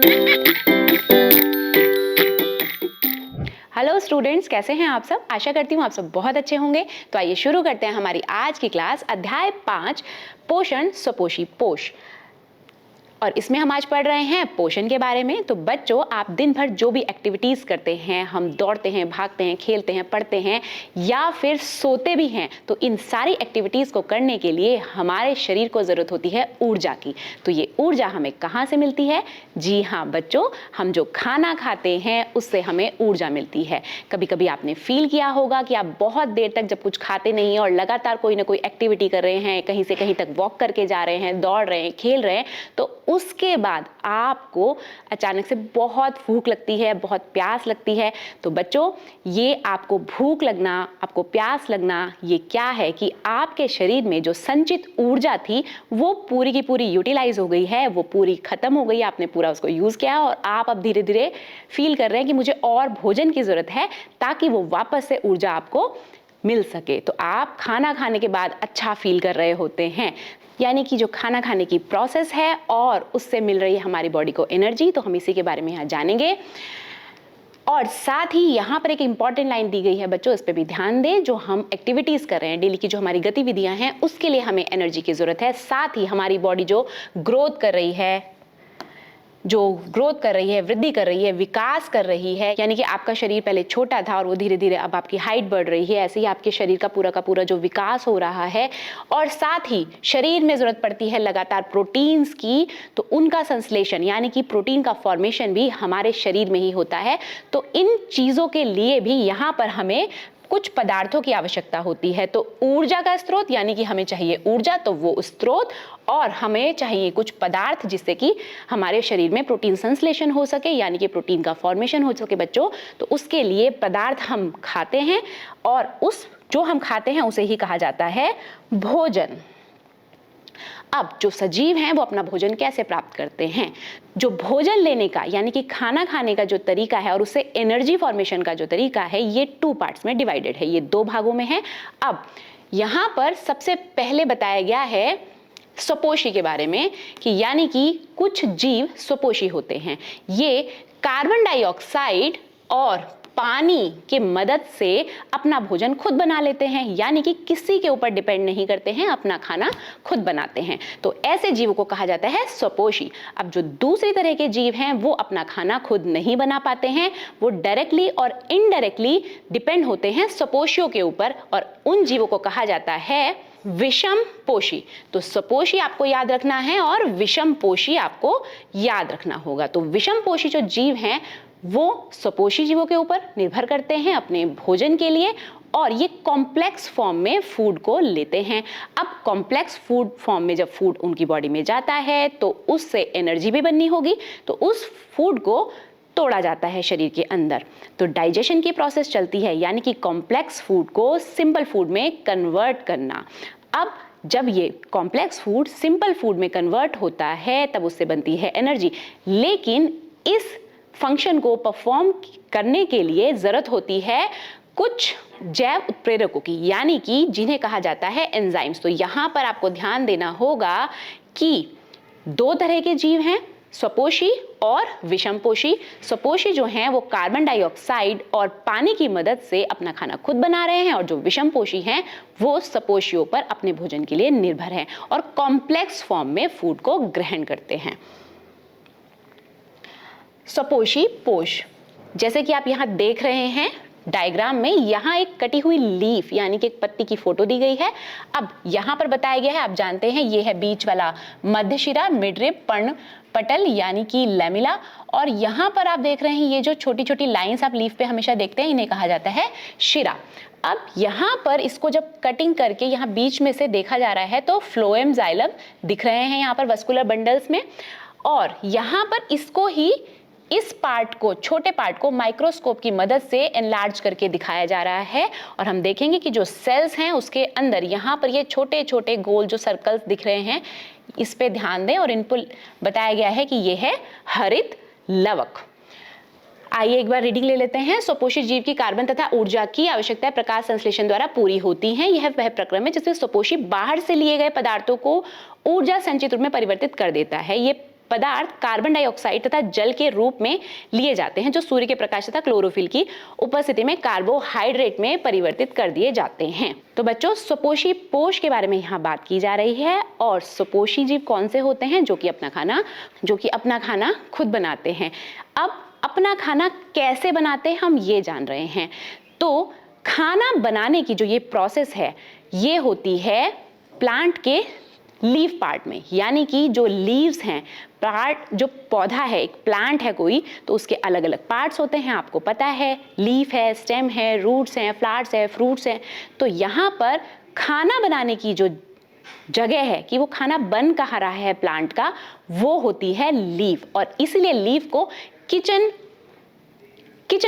Hello students, कैसे हैं आप सब। आशा करती हूँ आप सब बहुत अच्छे होंगे। तो आइए शुरू करते हैं हमारी आज की क्लास। अध्याय 5 पोषण सपोषी पोष, और इसमें हम आज पढ़ रहे हैं पोषण के बारे में। तो बच्चों, आप दिन भर जो भी एक्टिविटीज़ करते हैं, हम दौड़ते हैं, भागते हैं, खेलते हैं, पढ़ते हैं या फिर सोते भी हैं, तो इन सारी एक्टिविटीज़ को करने के लिए हमारे शरीर को ज़रूरत होती है ऊर्जा की। तो ये ऊर्जा हमें कहाँ से मिलती है? जी हाँ बच्चों, हम जो खाना खाते हैं उससे हमें ऊर्जा मिलती है। कभी कभी आपने फील किया होगा कि आप बहुत देर तक जब कुछ खाते नहीं हैं और लगातार कोई ना कोई एक्टिविटी कर रहे हैं, कहीं से कहीं तक वॉक करके जा रहे हैं, दौड़ रहे हैं, खेल रहे हैं, तो उसके बाद आपको अचानक से बहुत भूख लगती है, बहुत प्यास लगती है। तो बच्चों, ये आपको भूख लगना, आपको प्यास लगना, ये क्या है कि आपके शरीर में जो संचित ऊर्जा थी वो पूरी की पूरी यूटिलाइज हो गई है, वो पूरी खत्म हो गई है, आपने पूरा उसको यूज किया और आप अब धीरे धीरे फील कर रहे हैं कि मुझे और भोजन की जरूरत है ताकि वो वापस से ऊर्जा आपको मिल सके। तो आप खाना खाने के बाद अच्छा फील कर रहे होते हैं, यानी कि जो खाना खाने की प्रोसेस है और उससे मिल रही है हमारी बॉडी को एनर्जी। तो हम इसी के बारे में यहाँ जानेंगे। और साथ ही यहाँ पर एक इंपॉर्टेंट लाइन दी गई है बच्चों, इस पे भी ध्यान दें। जो हम एक्टिविटीज़ कर रहे हैं, डेली की जो हमारी गतिविधियाँ हैं, उसके लिए हमें एनर्जी की ज़रूरत है। साथ ही हमारी बॉडी जो ग्रोथ कर रही है, वृद्धि कर रही है, विकास कर रही है, यानी कि आपका शरीर पहले छोटा था और वो धीरे धीरे अब आपकी हाइट बढ़ रही है, ऐसे ही आपके शरीर का पूरा जो विकास हो रहा है। और साथ ही शरीर में जरूरत पड़ती है लगातार प्रोटीन्स की, तो उनका संश्लेषण यानी कि प्रोटीन का फॉर्मेशन भी हमारे शरीर में ही होता है। तो इन चीज़ों के लिए भी यहाँ पर हमें कुछ पदार्थों की आवश्यकता होती है। तो ऊर्जा का स्रोत यानी कि हमें चाहिए ऊर्जा, तो वो स्रोत, और हमें चाहिए कुछ पदार्थ जिससे कि हमारे शरीर में प्रोटीन संश्लेषण हो सके, यानी कि प्रोटीन का फॉर्मेशन हो सके बच्चों। तो उसके लिए पदार्थ हम खाते हैं और उस जो हम खाते हैं उसे ही कहा जाता है भोजन। अब जो सजीव हैं वो अपना भोजन कैसे प्राप्त करते हैं? जो भोजन लेने का यानी कि खाना खाने का जो तरीका है और उससे एनर्जी फॉर्मेशन का जो तरीका है, ये 2 पार्ट्स में डिवाइडेड है, ये 2 भागों में है। अब यहाँ पर सबसे पहले बताया गया है स्वपोषी के बारे में, कि यानी कि कुछ जीव स्वपोषी होते हैं। ये कार्बन डाइऑक्साइड और पानी की मदद से अपना भोजन खुद बना लेते हैं, यानी कि किसी के ऊपर डिपेंड नहीं करते हैं, अपना खाना खुद बनाते हैं। तो ऐसे जीवों को कहा जाता है स्वपोषी। अब जो दूसरी तरह के जीव हैं वो अपना खाना खुद नहीं बना पाते हैं, वो डायरेक्टली और इनडायरेक्टली डिपेंड होते हैं स्वपोषियों के ऊपर, और उन जीवों को कहा जाता है विषम पोषी। तो स्वपोषी आपको याद रखना है और विषम पोषी आपको याद रखना होगा। तो विषम पोषी जो जीव हैं वो स्वपोषी जीवों के ऊपर निर्भर करते हैं अपने भोजन के लिए, और ये कॉम्प्लेक्स फॉर्म में फूड को लेते हैं। अब कॉम्प्लेक्स फूड फॉर्म में जब फूड उनकी बॉडी में जाता है तो उससे एनर्जी भी बननी होगी, तो उस फूड को तोड़ा जाता है शरीर के अंदर। तो डाइजेशन की प्रोसेस चलती है, यानी कि कॉम्प्लेक्स फूड को सिंपल फूड में कन्वर्ट करना। अब जब ये कॉम्प्लेक्स फूड सिंपल फूड में कन्वर्ट होता है तब उससे बनती है एनर्जी, लेकिन इस फंक्शन को परफॉर्म करने के लिए जरूरत होती है कुछ जैव उत्प्रेरकों की, यानी कि जिन्हें कहा जाता है एंजाइम्स। तो यहाँ पर आपको ध्यान देना होगा कि 2 तरह के जीव हैं, स्वपोषी और विषमपोषी। स्वपोषी जो हैं वो कार्बन डाइऑक्साइड और पानी की मदद से अपना खाना खुद बना रहे हैं, और जो विषमपोषी हैं वो स्वपोषियों पर अपने भोजन के लिए निर्भर हैं और कॉम्प्लेक्स फॉर्म में फूड को ग्रहण करते हैं। स्वपोषी पोष, जैसे कि आप यहाँ देख रहे हैं डायग्राम में, यहाँ एक कटी हुई लीफ यानी कि एक पत्ती की फोटो दी गई है। अब यहाँ पर बताया गया है, आप जानते हैं ये है बीच वाला मध्यशिरा, मिडरिब, पर्णपटल यानी कि लैमिला, और यहाँ पर आप देख रहे हैं ये जो छोटी छोटी लाइंस आप लीफ पे हमेशा देखते हैं, इन्हें कहा जाता है शिरा। अब यहाँ पर इसको जब कटिंग करके यहाँ बीच में से देखा जा रहा है तो फ्लोएम जाइलम दिख रहे हैं यहाँ पर वस्कुलर बंडल्स में, और यहाँ पर इसको ही इस पार्ट को, छोटे पार्ट को माइक्रोस्कोप की मदद से एनलार्ज करके दिखाया जा रहा है। और हम देखेंगे कि जो सेल्स हैं उसके अंदर यहाँ पर ये छोटे छोटे गोल जो सर्कल्स दिख रहे हैं, इस पे ध्यान दें। और इनको बताया गया है कि ये है हरित लवक। आइए एक बार रीडिंग ले लेते हैं। स्वपोषी जीव की कार्बन तथा ऊर्जा की आवश्यकताएं प्रकाश संश्लेषण द्वारा पूरी होती हैं। यह वह प्रक्रम है जिसमें स्वपोषी बाहर से लिए गए पदार्थों को ऊर्जा संचित रूप में परिवर्तित कर देता है। ये पदार्थ कार्बन डाइऑक्साइड तथा जल के रूप में लिए जाते हैं, जो सूर्य के प्रकाश तथा क्लोरोफिल की उपस्थिति में कार्बोहाइड्रेट में परिवर्तित कर दिए जाते हैं। तो बच्चों, स्वपोषी पोष के बारे में यहाँ बात की जा रही है। और स्वपोषी जीव कौन से होते हैं? जो कि अपना खाना खुद बनाते हैं। अब अपना खाना कैसे बनाते हैं हम ये जान रहे हैं। तो खाना बनाने की जो ये प्रोसेस है ये होती है प्लांट के लीफ पार्ट में, यानी कि जो लीव्स हैं, पार्ट, जो पौधा है, एक प्लांट है कोई, तो उसके अलग अलग पार्ट्स होते हैं, आपको पता है। लीफ है, स्टेम है, रूट्स हैं, फ्लावर्स है, फ्रूट्स हैं। तो यहाँ पर खाना बनाने की जो जगह है कि वो खाना बन कहाँ रहा है प्लांट का, वो होती है लीफ। और इसलिए लीफ को किचन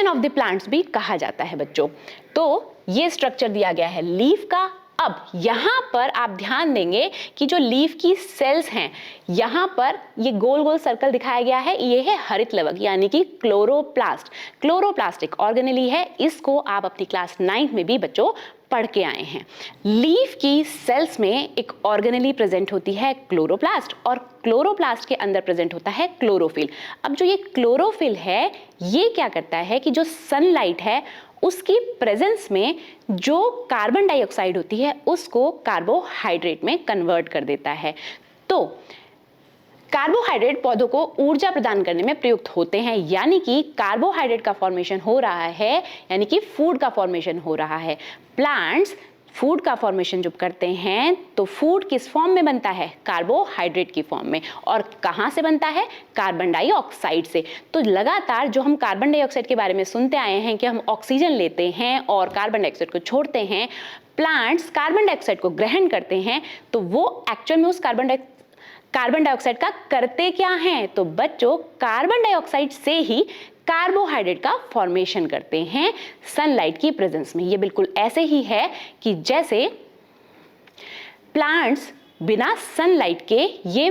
ऑफ द प्लांट्स भी कहा जाता है बच्चों। तो ये स्ट्रक्चर दिया गया है लीफ का। अब यहाँ पर आप ध्यान देंगे कि जो लीफ की सेल्स हैं, यहाँ पर ये गोल गोल सर्कल दिखाया गया है, ये है हरित लवक यानी कि क्लोरोप्लास्ट। क्लोरोप्लास्टिक ऑर्गेनेली है, इसको आप अपनी क्लास 9th में भी बच्चों पढ़ के आए हैं। लीफ की सेल्स में एक ऑर्गेनेली प्रेजेंट होती है क्लोरोप्लास्ट, और क्लोरोप्लास्ट के अंदर प्रेजेंट होता है क्लोरोफिल। अब जो ये क्लोरोफिल है ये क्या करता है कि जो सनलाइट है उसकी प्रेजेंस में जो कार्बन डाइऑक्साइड होती है उसको कार्बोहाइड्रेट में कन्वर्ट कर देता है। तो कार्बोहाइड्रेट पौधों को ऊर्जा प्रदान करने में प्रयुक्त होते हैं, यानी कि कार्बोहाइड्रेट का फॉर्मेशन हो रहा है, यानी कि फूड का फॉर्मेशन हो रहा है। प्लांट्स फूड का फॉर्मेशन जब करते हैं तो फूड किस फॉर्म में बनता है? कार्बोहाइड्रेट की फॉर्म में। और कहाँ से बनता है? कार्बन डाइऑक्साइड से। तो लगातार जो हम कार्बन डाइऑक्साइड के बारे में सुनते आए हैं कि हम ऑक्सीजन लेते हैं और कार्बन डाइऑक्साइड को छोड़ते हैं, प्लांट्स कार्बन डाइऑक्साइड को ग्रहण करते हैं, तो वो एक्चुअल में उस कार्बन डाइऑक्साइड का करते क्या हैं? तो बच्चों, कार्बन डाइऑक्साइड से ही कार्बोहाइड्रेट का फॉर्मेशन करते हैं सनलाइट की प्रेजेंस में। ये बिल्कुल ऐसे ही है कि जैसे प्लांट्स बिना सनलाइट के ये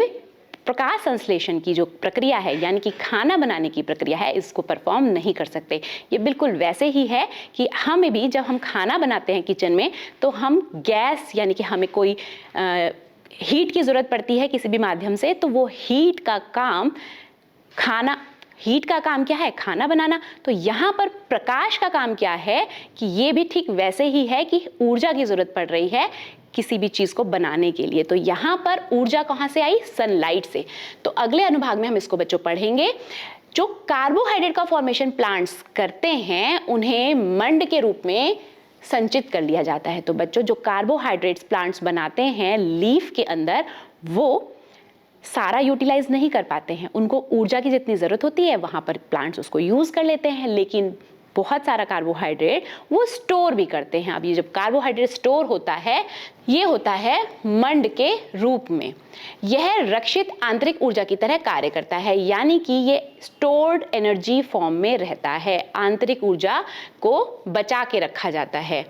प्रकाश संश्लेषण की जो प्रक्रिया है, यानी कि खाना बनाने की प्रक्रिया है, इसको परफॉर्म नहीं कर सकते। ये बिल्कुल वैसे ही है कि हमें भी जब हम खाना बनाते हैं किचन में, तो हम गैस, यानी कि हमें कोई हीट की ज़रूरत पड़ती है किसी भी माध्यम से, तो वो हीट का काम क्या है? खाना बनाना। तो यहाँ पर प्रकाश का काम क्या है कि ये भी ठीक वैसे ही है कि ऊर्जा की ज़रूरत पड़ रही है किसी भी चीज़ को बनाने के लिए। तो यहाँ पर ऊर्जा कहाँ से आई? सनलाइट से। तो अगले अनुभाग में हम इसको बच्चों पढ़ेंगे। जो कार्बोहाइड्रेट का फॉर्मेशन प्लांट्स करते हैं उन्हें मंड के रूप में संचित कर लिया जाता है। तो बच्चों, जो कार्बोहाइड्रेट्स प्लांट्स बनाते हैं लीफ के अंदर, वो सारा यूटिलाइज नहीं कर पाते हैं। उनको ऊर्जा की जितनी ज़रूरत होती है वहाँ पर प्लांट्स उसको यूज़ कर लेते हैं, लेकिन बहुत सारा कार्बोहाइड्रेट वो स्टोर भी करते हैं। अब ये जब कार्बोहाइड्रेट स्टोर होता है, ये होता है मंड के रूप में। यह रक्षित आंतरिक ऊर्जा की तरह कार्य करता है, यानी कि ये स्टोर्ड एनर्जी फॉर्म में रहता है। आंतरिक ऊर्जा को बचा के रखा जाता है।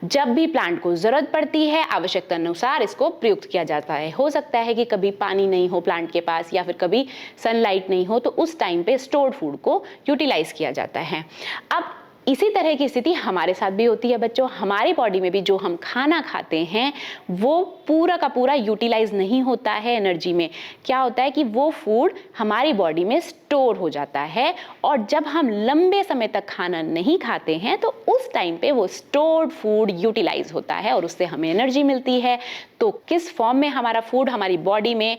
जब भी प्लांट को ज़रूरत पड़ती है, आवश्यकता अनुसार इसको प्रयुक्त किया जाता है। हो सकता है कि कभी पानी नहीं हो प्लांट के पास, या फिर कभी सनलाइट नहीं हो, तो उस टाइम पे स्टोर्ड फूड को यूटिलाइज किया जाता है। अब इसी तरह की स्थिति हमारे साथ भी होती है बच्चों। हमारी बॉडी में भी जो हम खाना खाते हैं वो पूरा का पूरा यूटिलाइज नहीं होता है एनर्जी में। क्या होता है कि वो फूड हमारी बॉडी में स्टोर हो जाता है, और जब हम लंबे समय तक खाना नहीं खाते हैं तो उस टाइम पे वो स्टोर्ड फूड यूटिलाइज होता है और उससे हमें एनर्जी मिलती है। तो किस फॉर्म में हमारा फूड हमारी बॉडी में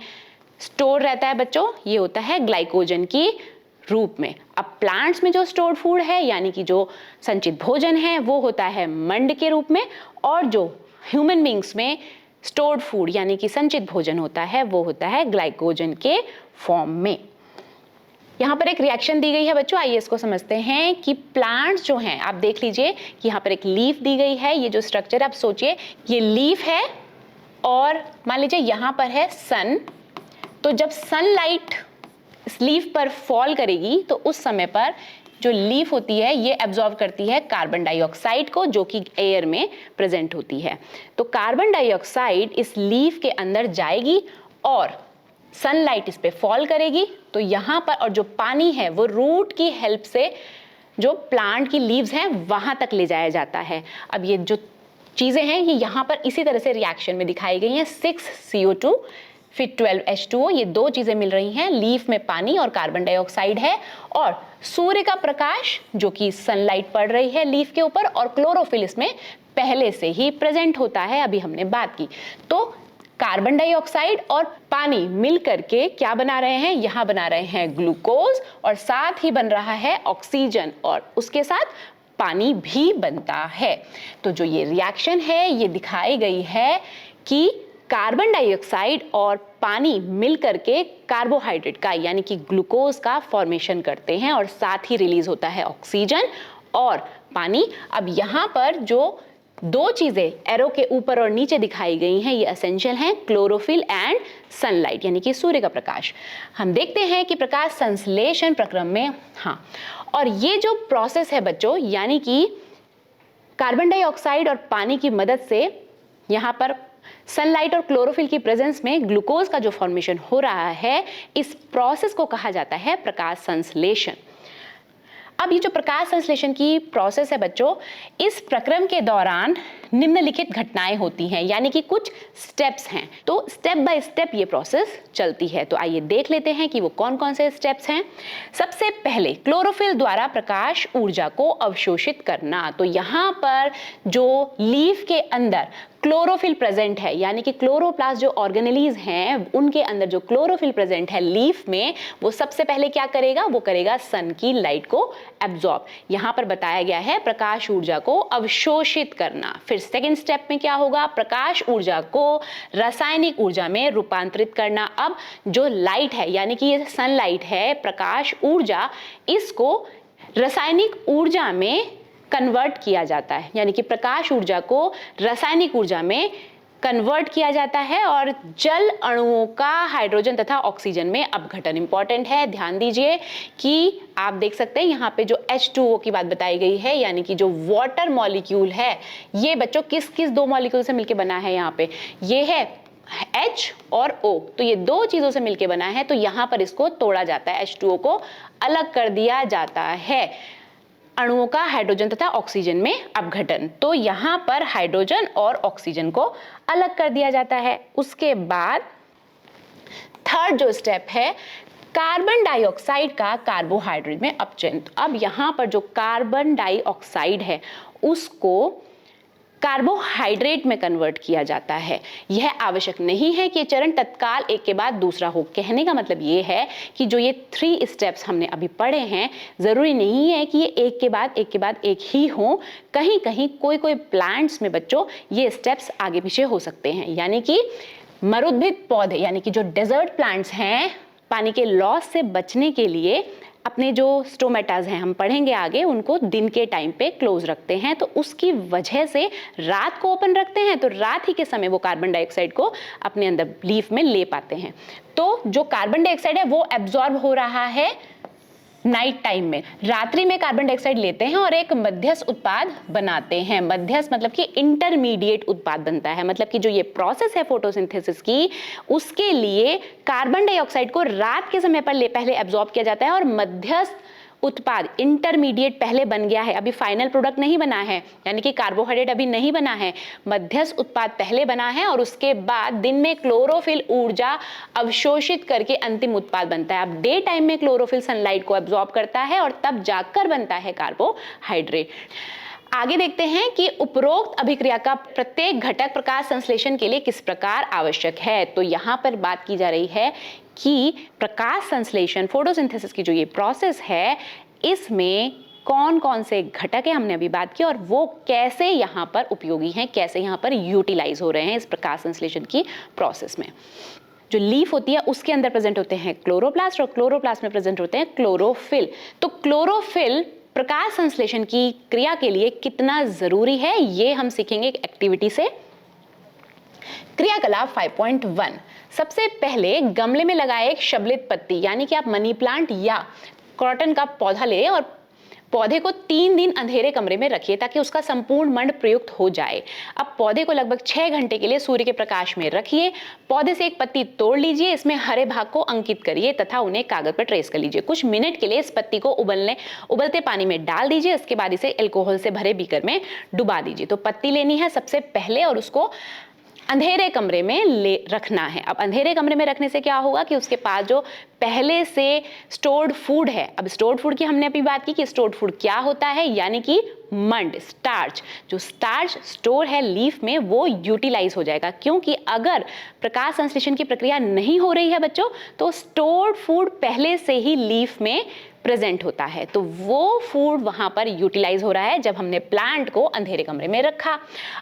स्टोर रहता है बच्चों? ये होता है ग्लाइकोजन की रूप में। अब प्लांट्स में जो स्टोर्ड फूड है, यानी कि जो संचित भोजन है, वो होता है मंड के रूप में, और जो ह्यूमन बींग्स में स्टोर्ड फूड यानी कि संचित भोजन होता है वो होता है ग्लाइकोजन के फॉर्म में। यहाँ पर एक रिएक्शन दी गई है बच्चों, आइए इसको समझते हैं कि प्लांट्स जो हैं, आप देख लीजिए कि यहाँ पर एक लीफ दी गई है। ये जो स्ट्रक्चर, आप सोचिए ये लीफ है और मान लीजिए यहाँ पर है सन। तो जब सनलाइट इस लीफ पर फॉल करेगी तो उस समय पर जो लीफ होती है ये एब्जॉर्ब करती है कार्बन डाइऑक्साइड को, जो कि एयर में प्रेजेंट होती है। तो कार्बन डाइऑक्साइड इस लीफ के अंदर जाएगी और सनलाइट इस पे फॉल करेगी, तो यहाँ पर, और जो पानी है वो रूट की हेल्प से जो प्लांट की लीव्स हैं वहां तक ले जाया जाता है। अब ये जो चीजें हैं ये यहाँ पर इसी तरह से रिएक्शन में दिखाई गई हैं। 6 CO2 फिर 12H2O, ये दो चीजें मिल रही हैं, लीफ में पानी और कार्बन डाइऑक्साइड है, और सूर्य का प्रकाश जो कि सनलाइट पड़ रही है लीफ के ऊपर, और क्लोरोफिल इसमें पहले से ही प्रेजेंट होता है, अभी हमने बात की। तो कार्बन डाइऑक्साइड और पानी मिल करके क्या बना रहे हैं, यहां बना रहे हैं ग्लूकोज, और साथ ही बन रहा है ऑक्सीजन, और उसके साथ पानी भी बनता है। तो जो ये रिएक्शन है ये दिखाई गई है कि कार्बन डाइऑक्साइड और पानी मिल करके कार्बोहाइड्रेट का यानी कि ग्लूकोज का फॉर्मेशन करते हैं, और साथ ही रिलीज होता है ऑक्सीजन और पानी। अब यहाँ पर जो दो चीजें एरो के ऊपर और नीचे दिखाई गई हैं ये एसेंशियल हैं, क्लोरोफिल एंड सनलाइट यानी कि सूर्य का प्रकाश। हम देखते हैं कि प्रकाश संश्लेषण प्रक्रम में, हाँ, और ये जो प्रोसेस है बच्चों, यानी कि कार्बन डाइऑक्साइड और पानी की मदद से यहाँ पर सनलाइट और क्लोरोफिल की प्रेजेंस में ग्लूकोज का जो फॉर्मेशन हो रहा है, इस प्रोसेस को कहा जाता है प्रकाश संश्लेषण। अब ये जो प्रकाश संश्लेषण की प्रोसेस है बच्चों, इस प्रक्रम के दौरान निम्नलिखित घटनाएं होती हैं, यानी कि कुछ स्टेप्स हैं। तो स्टेप बाय स्टेप ये प्रोसेस चलती है। तो आइए देख लेते हैं कि वो कौन कौन से स्टेप्स हैं। सबसे पहले क्लोरोफिल द्वारा प्रकाश ऊर्जा को अवशोषित करना। तो यहाँ पर जो लीफ के अंदर क्लोरोफिल प्रेजेंट है, यानी कि क्लोरोप्लास्ट जो ऑर्गेनेलीज हैं उनके अंदर जो क्लोरोफिल प्रेजेंट है लीफ में, वो सबसे पहले क्या करेगा, वो करेगा सन की लाइट को एब्जॉर्ब। यहाँ पर बताया गया है प्रकाश ऊर्जा को अवशोषित करना। फिर सेकेंड स्टेप में क्या होगा, प्रकाश ऊर्जा को रासायनिक ऊर्जा में रूपांतरित करना। अब जो लाइट है यानी कि ये सनलाइट है, प्रकाश ऊर्जा, इसको रासायनिक ऊर्जा में कन्वर्ट किया जाता है, यानी कि प्रकाश ऊर्जा को रासायनिक ऊर्जा में कन्वर्ट किया जाता है, और जल अणुओं का हाइड्रोजन तथा ऑक्सीजन में अपघटन। इंपॉर्टेंट है, ध्यान दीजिए कि आप देख सकते हैं यहाँ पे जो H2O की बात बताई गई है, यानी कि जो वाटर मॉलिक्यूल है, ये बच्चों किस किस दो मॉलिक्यूल से मिलकर बना है, यहाँ पे ये है H और O, तो ये दो चीजों से मिलकर बना है। तो यहाँ पर इसको तोड़ा जाता है, H2O को अलग कर दिया जाता है, अणुओं का हाइड्रोजन तथा ऑक्सीजन में अपघटन। तो यहाँ पर हाइड्रोजन और ऑक्सीजन को अलग कर दिया जाता है। उसके बाद थर्ड जो स्टेप है, कार्बन डाइऑक्साइड का कार्बोहाइड्रेट में अपचयन। अब यहाँ पर जो कार्बन डाइऑक्साइड है उसको कार्बोहाइड्रेट में कन्वर्ट किया जाता है। यह आवश्यक नहीं है कि ये चरण तत्काल एक के बाद दूसरा हो। कहने का मतलब ये है कि जो ये 3 स्टेप्स हमने अभी पढ़े हैं, जरूरी नहीं है कि ये एक के बाद एक ही हो। कहीं कहीं कोई प्लांट्स में बच्चों ये स्टेप्स आगे पीछे हो सकते हैं, यानी कि मरुद्भिद पौधे यानी कि जो डेजर्ट प्लांट्स हैं, पानी के लॉस से बचने के लिए अपने जो स्टोमेटाज हैं, हम पढ़ेंगे आगे, उनको दिन के टाइम पे क्लोज रखते हैं। तो उसकी वजह से रात को ओपन रखते हैं, तो रात ही के समय वो कार्बन डाइऑक्साइड को अपने अंदर लीफ में ले पाते हैं। तो जो कार्बन डाइऑक्साइड है वो एब्जॉर्ब हो रहा है नाइट टाइम में। रात्रि में कार्बन डाइऑक्साइड लेते हैं और एक मध्यस्थ उत्पाद बनाते हैं। मध्यस्थ मतलब कि इंटरमीडिएट उत्पाद बनता है, मतलब कि जो ये प्रोसेस है फोटोसिंथेसिस की, उसके लिए कार्बन डाइऑक्साइड को रात के समय पर पहले एब्जॉर्ब किया जाता है, और मध्यस्थ उत्पाद इंटरमीडिएट पहले बन गया है, अभी फाइनल प्रोडक्ट नहीं बना है, यानी कि कार्बोहाइड्रेट अभी नहीं बना है, मध्यस्थ उत्पाद पहले बना है, और उसके बाद दिन में क्लोरोफिल ऊर्जा अवशोषित करके अंतिम उत्पाद बनता है। अब डे टाइम में क्लोरोफिल सनलाइट को एब्जॉर्ब करता है और तब जाकर बनता है कार्बोहाइड्रेट। आगे देखते हैं कि उपरोक्त अभिक्रिया का प्रत्येक घटक प्रकाश संश्लेषण के लिए किस प्रकार आवश्यक है। तो यहाँ पर बात की जा रही है कि प्रकाश संश्लेषण, फोटोसिंथेसिस की जो ये प्रोसेस है, इसमें कौन कौन से घटक है हमने अभी बात की, और वो कैसे यहाँ पर उपयोगी हैं, कैसे यहाँ पर यूटिलाइज हो रहे हैं इस प्रकाश संश्लेषण की प्रोसेस में। जो लीफ होती है उसके अंदर प्रेजेंट होते हैं क्लोरोप्लास्ट, और क्लोरोप्लास्ट में प्रेजेंट होते हैं क्लोरोफिल। तो क्लोरोफिल प्रकाश संश्लेषण की क्रिया के लिए कितना जरूरी है, ये हम सीखेंगे एक एक्टिविटी से। क्रियाकलाप 5.1, सबसे पहले गमले में लगाए एक शबलित पत्ती, यानी कि आप मनी प्लांट या कॉटन का पौधा ले और पौधे को 3 दिन अंधेरे कमरे में रखिए ताकि उसका संपूर्ण मंड प्रयुक्त हो जाए। अब पौधे को लगभग 6 घंटे के लिए सूर्य के प्रकाश में रखिए। पौधे से एक पत्ती तोड़ लीजिए, इसमें हरे भाग को अंकित करिए तथा उन्हें कागज पर ट्रेस कर लीजिए। कुछ मिनट के लिए इस पत्ती को उबलते पानी में डाल दीजिए। इसके बाद इसे अल्कोहल से भरे बीकर में डुबा दीजिए। तो पत्ती लेनी है सबसे पहले और उसको अंधेरे कमरे में ले रखना है। अब अंधेरे कमरे में रखने से क्या होगा कि उसके पास जो पहले से स्टोर्ड फूड है, अब स्टोर्ड फूड की हमने अभी बात की कि स्टोर्ड फूड क्या होता है, यानी कि मंड, स्टार्च। जो स्टार्च स्टोर है लीफ में वो यूटिलाइज हो जाएगा, क्योंकि अगर प्रकाश संश्लेषण की प्रक्रिया नहीं हो रही है बच्चों, तो स्टोर्ड फूड पहले से ही लीफ में प्रेजेंट होता है, तो वो फूड वहां पर यूटिलाइज हो रहा है जब हमने प्लांट को अंधेरे कमरे में रखा।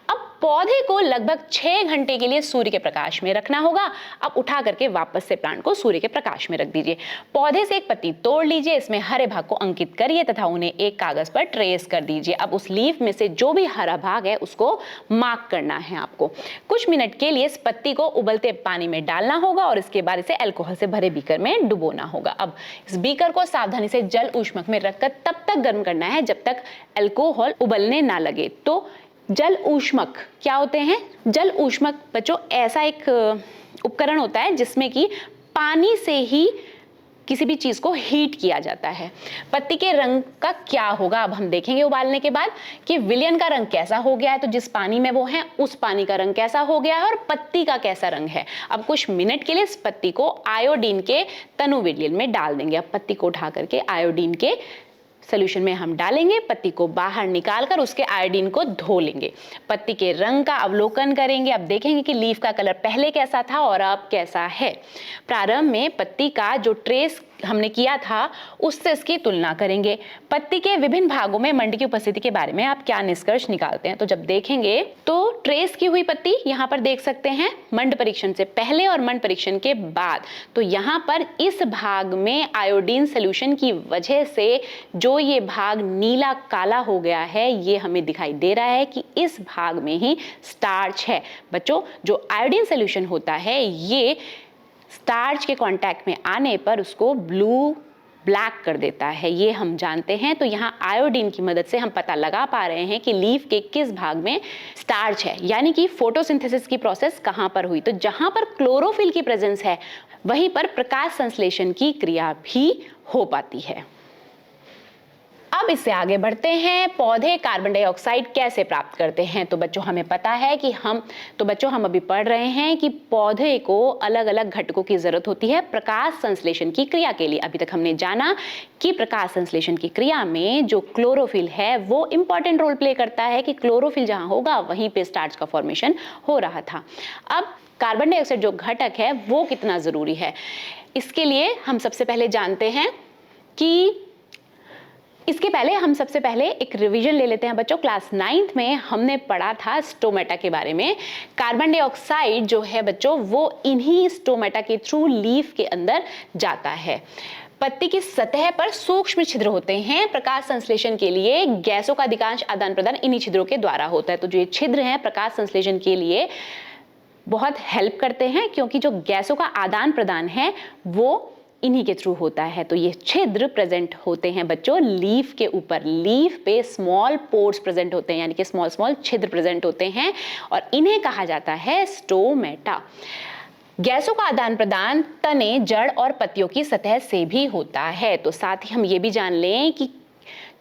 अब पौधे को लगभग 6 घंटे के लिए सूर्य के प्रकाश में रखना होगा। अब उठा करके वापस से प्लांट को सूर्य के प्रकाश में रख दीजिए। पौधे से एक पत्ती तोड़ लीजिए, इसमें हरे भाग को अंकित करिए तथा उन्हें एक कागज पर ट्रेस कर दीजिए। अब उस लीफ में से जो भी हरा भाग है उसको मार्क करना है आपको। कुछ मिनट के लिए इस पत्ती को उबलते पानी में डालना होगा और इसके बाद इसे अल्कोहल से भरे बीकर में डुबोना होगा। अब इस बीकर को सावधानी से जल ऊष्मक में रखकर तब तक गर्म करना है जब तक अल्कोहल उबलने ना लगे। तो जल ऊष्मक क्या होते हैं? जल ऊष्मक बच्चों ऐसा एक उपकरण होता है जिसमें कि पानी से ही किसी भी चीज को हीट किया जाता है। पत्ती के रंग का क्या होगा अब हम देखेंगे उबालने के बाद कि विलयन का रंग कैसा हो गया है, तो जिस पानी में वो है उस पानी का रंग कैसा हो गया है और पत्ती का कैसा रंग है। अब कुछ मिनट के लिए इस पत्ती को आयोडीन के तनु विलयन में डाल देंगे। अब पत्ती को उठा करके आयोडीन के सोल्यूशन में हम डालेंगे, पत्ती को बाहर निकालकर उसके आयोडीन को धो लेंगे। पत्ती के रंग का अवलोकन करेंगे। अब देखेंगे कि लीफ का कलर पहले कैसा था और अब कैसा है। प्रारंभ में पत्ती का जो ट्रेस हमने किया था उससे इसकी तुलना करेंगे। पत्ती के विभिन्न भागों में मंड की उपस्थिति के बारे में आप क्या निष्कर्ष निकालते हैं? तो जब देखेंगे तो ट्रेस की हुई पत्ती यहाँ पर देख सकते हैं मंड परीक्षण से पहले और मंड परीक्षण के बाद। तो यहाँ पर इस भाग में आयोडीन सोल्यूशन की वजह से जो ये भाग नीला काला हो गया है, ये हमें दिखाई दे रहा है कि इस भाग में ही स्टार्च है। बच्चों, जो आयोडीन सोल्यूशन होता है ये स्टार्च के कांटेक्ट में आने पर उसको ब्लू ब्लैक कर देता है, ये हम जानते हैं। तो यहाँ आयोडीन की मदद से हम पता लगा पा रहे हैं कि लीफ के किस भाग में स्टार्च है, यानी कि फोटोसिंथेसिस की प्रोसेस कहाँ पर हुई। तो जहाँ पर क्लोरोफिल की प्रेजेंस है वहीं पर प्रकाश संश्लेषण की क्रिया भी हो पाती है। अब इससे आगे बढ़ते हैं, पौधे कार्बन डाइऑक्साइड कैसे प्राप्त करते हैं। तो बच्चों हमें पता है कि हम अभी पढ़ रहे हैं कि पौधे को अलग अलग घटकों की जरूरत होती है प्रकाश संश्लेषण की क्रिया के लिए। अभी तक हमने जाना कि प्रकाश संश्लेषण की क्रिया में जो क्लोरोफिल है वो इंपॉर्टेंट रोल प्ले करता है कि क्लोरोफिल जहां होगा वहीं पे स्टार्च का फॉर्मेशन हो रहा था। अब कार्बन डाइऑक्साइड जो घटक है वो कितना जरूरी है, इसके लिए हम सबसे पहले जानते हैं कि इसके पहले हम सबसे पहले एक रिवीजन ले लेते हैं बच्चों। क्लास 9th में हमने पढ़ा था स्टोमेटा के बारे में। कार्बन डाइऑक्साइड जो है बच्चों वो इन्हीं स्टोमेटा के थ्रू लीफ के अंदर जाता है। पत्ती की सतह पर सूक्ष्म छिद्र होते हैं। प्रकाश संश्लेषण के लिए गैसों का अधिकांश आदान प्रदान इन्हीं छिद्रों के द्वारा होता है। तो जो ये छिद्र हैं प्रकाश संश्लेषण के लिए बहुत हेल्प करते हैं, क्योंकि जो गैसों का आदान प्रदान है वो इन्हीं के थ्रू होता है। तो ये छिद्र प्रेजेंट होते हैं बच्चों लीफ के ऊपर। लीफ पे स्मॉल पोर्स प्रेजेंट होते हैं, यानी कि स्मॉल स्मॉल छिद्र प्रेजेंट होते हैं और इन्हें कहा जाता है स्टोमेटा। गैसों का आदान प्रदान तने, जड़ और पत्तियों की सतह से भी होता है। तो साथ ही हम ये भी जान लें कि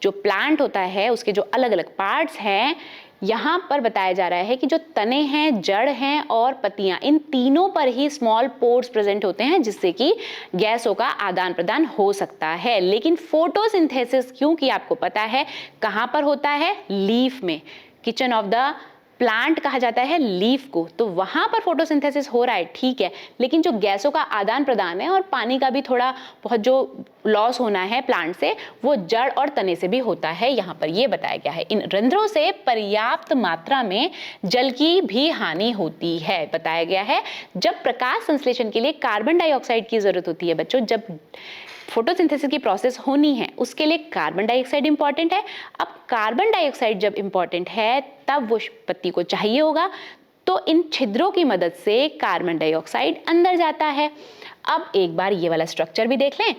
जो प्लांट होता है उसके जो अलग अलग पार्ट्स हैं, यहाँ पर बताया जा रहा है कि जो तने हैं, जड़ हैं और पत्तियां, इन तीनों पर ही स्मॉल पोर्स प्रेजेंट होते हैं जिससे कि गैसों का आदान प्रदान हो सकता है। लेकिन फोटोसिंथेसिस क्योंकि आपको पता है कहाँ पर होता है, लीफ में। किचन ऑफ द प्लांट कहा जाता है लीफ को, तो वहां पर फोटोसिंथेसिस हो रहा है, ठीक है, लेकिन जो गैसों का आदान प्रदान है और पानी का भी थोड़ा बहुत जो लॉस होना है प्लांट से, वो जड़ और तने से भी होता है, यहाँ पर ये बताया गया है। इन रंध्रों से पर्याप्त मात्रा में जल की भी हानि होती है, बताया गया है। जब प्रकाश संश्लेषण के लिए कार्बन डाइऑक्साइड की जरूरत होती है बच्चों, जब फोटोसिंथेसिस की प्रोसेस होनी है उसके लिए कार्बन डाइऑक्साइड इंपॉर्टेंट है। अब कार्बन डाइऑक्साइड जब इंपॉर्टेंट है तब वो पत्ती को चाहिए होगा, तो इन छिद्रों की मदद से कार्बन डाइऑक्साइड अंदर जाता है। अब एक बार ये वाला स्ट्रक्चर भी देख लें।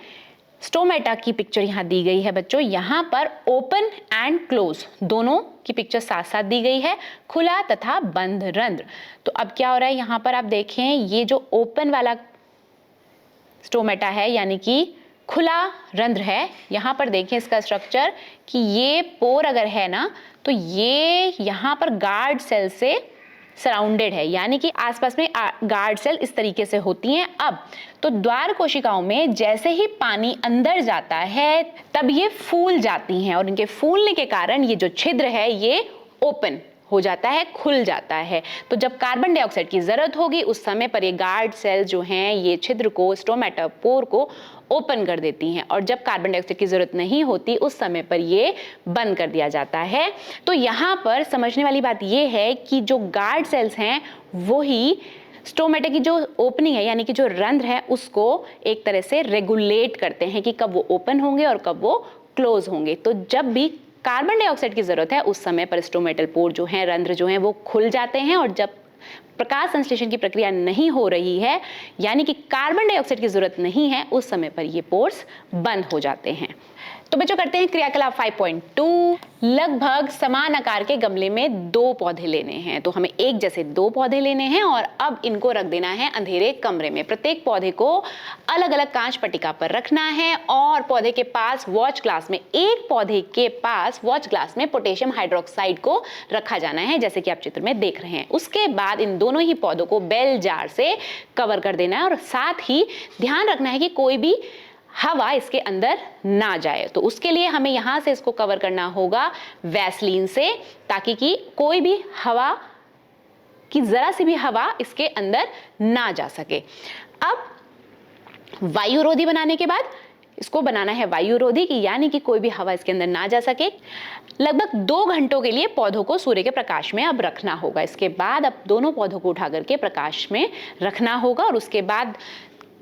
स्टोमेटा की पिक्चर यहाँ दी गई है बच्चों। यहाँ पर ओपन एंड क्लोज दोनों की पिक्चर साथ साथ दी गई है, खुला तथा बंद रंध्र। तो अब क्या हो रहा है, यहाँ पर आप देखें, ये जो ओपन वाला स्टोमेटा है यानी कि खुला रंध्र है, यहाँ पर देखें इसका स्ट्रक्चर कि ये पोर अगर है ना, तो ये यहाँ पर गार्ड सेल से सराउंडेड है, यानी कि आसपास में गार्ड सेल इस तरीके से होती हैं। अब तो द्वार कोशिकाओं में जैसे ही पानी अंदर जाता है तब ये फूल जाती हैं और इनके फूलने के कारण ये जो छिद्र है ये ओपन हो जाता है, खुल जाता है। तो जब कार्बन डाइऑक्साइड की जरूरत होगी उस समय पर ये गार्ड सेल जो हैं ये छिद्र को, स्टोमेटोपोर को ओपन कर देती हैं, और जब कार्बन डाइऑक्साइड की जरूरत नहीं होती उस समय पर ये बंद कर दिया जाता है। तो यहाँ पर समझने वाली बात ये है कि जो गार्ड सेल्स हैं वो ही स्टोमेटा की जो ओपनिंग है यानी कि जो रंध्र है उसको एक तरह से रेगुलेट करते हैं कि कब वो ओपन होंगे और कब वो क्लोज होंगे। तो जब भी कार्बन डाइऑक्साइड की जरूरत है उस समय पर स्टोमेटल पोर जो हैं, रंध्र जो हैं वो खुल जाते हैं, और जब प्रकाश संश्लेषण की प्रक्रिया नहीं हो रही है यानी कि कार्बन डाइऑक्साइड की जरूरत नहीं है उस समय पर ये पोर्स बंद हो जाते हैं। तो बच्चों करते हैं क्रियाकलाप 5.2। लगभग समान आकार के गमले में 2 पौधे लेने हैं। तो हमें एक जैसे 2 पौधे लेने हैं और अब इनको रख देना है अंधेरे कमरे में। प्रत्येक पौधे को अलग अलग कांच पट्टिका पर रखना है और पौधे के पास वॉच ग्लास में, एक पौधे के पास वॉच ग्लास में पोटेशियम हाइड्रोक्साइड को रखा जाना है जैसे कि आप चित्र में देख रहे हैं। उसके बाद इन दोनों ही पौधों को बेल जार से कवर कर देना है और साथ ही ध्यान रखना है कि कोई भी हवा इसके अंदर ना जाए। तो उसके लिए हमें यहाँ से इसको कवर करना होगा वैसलीन से, ताकि कि कोई भी हवा की जरा सी भी हवा इसके अंदर ना जा सके। अब वायुरोधी बनाने के बाद इसको बनाना है वायुरोधी की, यानी कि कोई भी हवा इसके अंदर ना जा सके। लगभग 2 घंटों के लिए पौधों को सूर्य के प्रकाश में अब रखना होगा। इसके बाद अब दोनों पौधों को उठा करके प्रकाश में रखना होगा और उसके बाद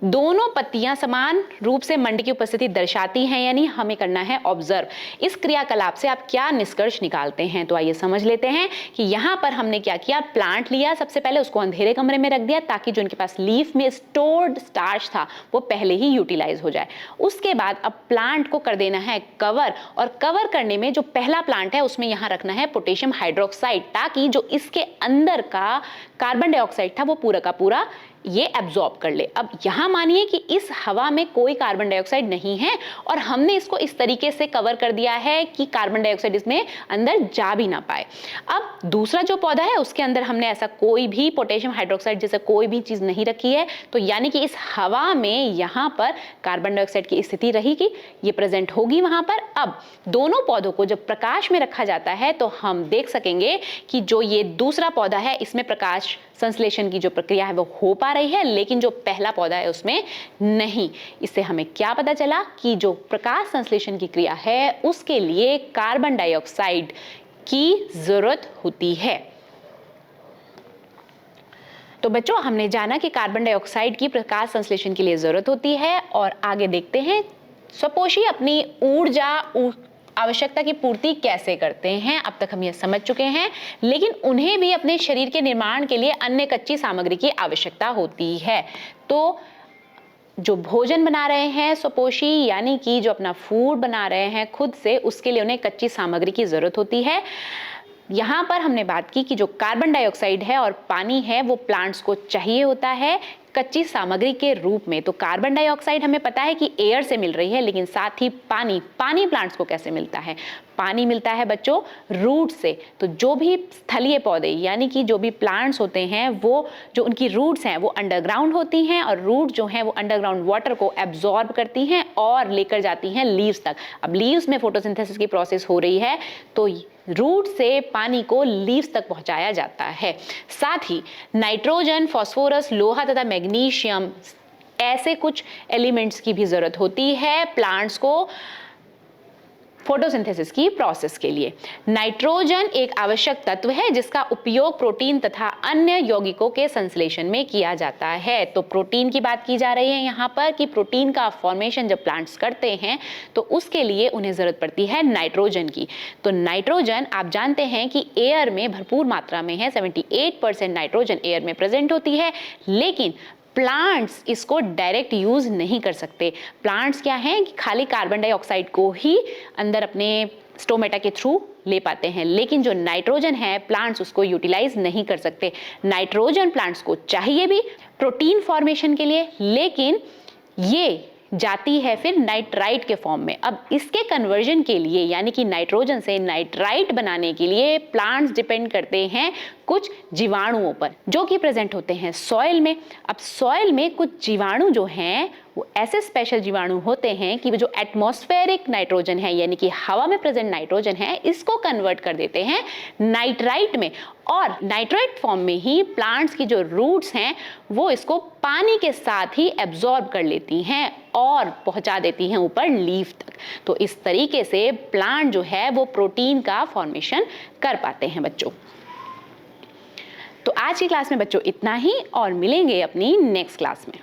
दोनों पत्तियां समान रूप से मंड की उपस्थिति दर्शाती हैं, यानी हमें करना है ऑब्जर्व। इस क्रियाकलाप से आप क्या निष्कर्ष निकालते हैं, तो आइए समझ लेते हैं कि यहाँ पर हमने क्या किया। प्लांट लिया, सबसे पहले उसको अंधेरे कमरे में रख दिया ताकि जो इनके पास लीफ में स्टोर्ड स्टार्च था वो पहले ही यूटिलाइज हो जाए। उसके बाद अब प्लांट को कर देना है कवर, और कवर करने में जो पहला प्लांट है उसमें यहाँ रखना है पोटेशियम हाइड्रोक्साइड, ताकि जो इसके अंदर का कार्बन डाइऑक्साइड था वो पूरा का पूरा ये एब्जॉर्ब कर ले। अब यहाँ मानिए कि इस हवा में कोई कार्बन डाइऑक्साइड नहीं है और हमने इसको इस तरीके से कवर कर दिया है कि कार्बन डाइऑक्साइड इसमें अंदर जा भी ना पाए। अब दूसरा जो पौधा है उसके अंदर हमने ऐसा कोई भी पोटेशियम हाइड्रोक्साइड जैसे कोई भी चीज नहीं रखी है, तो यानी कि इस हवा में यहाँ पर कार्बन डाइऑक्साइड की स्थिति रहेगी, ये प्रेजेंट होगी वहां पर। अब दोनों पौधों को जब प्रकाश में रखा जाता है तो हम देख सकेंगे कि जो ये दूसरा पौधा है इसमें प्रकाश संश्लेषण की जो प्रक्रिया है वो हो पा रही है, लेकिन जो पहला पौधा है उसमें नहीं। इससे हमें क्या पता चला कि जो प्रकाश संश्लेषण की क्रिया है उसके लिए कार्बन डाइऑक्साइड की जरूरत होती है। तो बच्चों हमने जाना कि कार्बन डाइऑक्साइड की प्रकाश संश्लेषण के लिए जरूरत होती है, और आगे देखते हैं स्वपोषी अपनी ऊर्जा आवश्यकता की पूर्ति कैसे करते हैं। अब तक हम ये समझ चुके हैं, लेकिन उन्हें भी अपने शरीर के निर्माण के लिए अन्य कच्ची सामग्री की आवश्यकता होती है। तो जो भोजन बना रहे हैं स्वपोषी, यानी कि जो अपना फूड बना रहे हैं खुद से, उसके लिए उन्हें कच्ची सामग्री की जरूरत होती है। यहाँ पर हमने बात की कि जो कार्बन डाइऑक्साइड है और पानी है वो प्लांट्स को चाहिए होता है कच्ची सामग्री के रूप में। तो कार्बन डाइऑक्साइड हमें पता है कि एयर से मिल रही है, लेकिन साथ ही पानी प्लांट्स को कैसे मिलता है? पानी मिलता है बच्चों रूट से। तो जो भी स्थलीय पौधे यानी कि जो भी प्लांट्स होते हैं वो जो उनकी रूट्स हैं वो अंडरग्राउंड होती हैं, और रूट जो हैं वो अंडरग्राउंड वाटर को एब्जॉर्ब करती हैं और लेकर जाती हैं लीव्स तक। अब लीव्स में फोटोसिंथेसिस की प्रोसेस हो रही है तो रूट से पानी को लीव्स तक पहुंचाया जाता है। साथ ही नाइट्रोजन, फास्फोरस, लोहा तथा मैग्नीशियम ऐसे कुछ एलिमेंट्स की भी जरूरत होती है प्लांट्स को फोटोसिंथेसिस की प्रोसेस के लिए। नाइट्रोजन एक आवश्यक तत्व है जिसका उपयोग प्रोटीन तथा अन्य यौगिकों के संश्लेषण में किया जाता है। तो प्रोटीन की बात की जा रही है यहाँ पर कि प्रोटीन का फॉर्मेशन जब प्लांट्स करते हैं तो उसके लिए उन्हें जरूरत पड़ती है नाइट्रोजन की। तो नाइट्रोजन आप जानते हैं कि एयर में भरपूर मात्रा में है, 78% नाइट्रोजन एयर में प्रेजेंट होती है, लेकिन प्लांट्स इसको डायरेक्ट यूज नहीं कर सकते। प्लांट्स क्या हैं कि खाली कार्बन डाइऑक्साइड को ही अंदर अपने स्टोमेटा के थ्रू ले पाते हैं, लेकिन जो नाइट्रोजन है प्लांट्स उसको यूटिलाइज नहीं कर सकते। नाइट्रोजन प्लांट्स को चाहिए भी प्रोटीन फॉर्मेशन के लिए, लेकिन ये जाती है फिर नाइट्राइट के फॉर्म में। अब इसके कन्वर्जन के लिए यानी कि नाइट्रोजन से नाइट्राइट बनाने के लिए प्लांट्स डिपेंड करते हैं कुछ जीवाणुओं पर जो कि प्रेजेंट होते हैं सॉइल में। अब सॉइल में कुछ जीवाणु जो हैं वो ऐसे स्पेशल जीवाणु होते हैं कि वो जो एटमॉस्फेरिक नाइट्रोजन है यानी कि हवा में प्रेजेंट नाइट्रोजन है इसको कन्वर्ट कर देते हैं नाइट्राइट में, और नाइट्राइट फॉर्म में ही प्लांट्स की जो रूट्स हैं वो इसको पानी के साथ ही एब्जॉर्ब कर लेती हैं और पहुंचा देती हैं ऊपर लीफ तक। तो इस तरीके से प्लांट जो है वो प्रोटीन का फॉर्मेशन कर पाते हैं बच्चों। तो आज की क्लास में बच्चों इतना ही, और मिलेंगे अपनी नेक्स्ट क्लास में।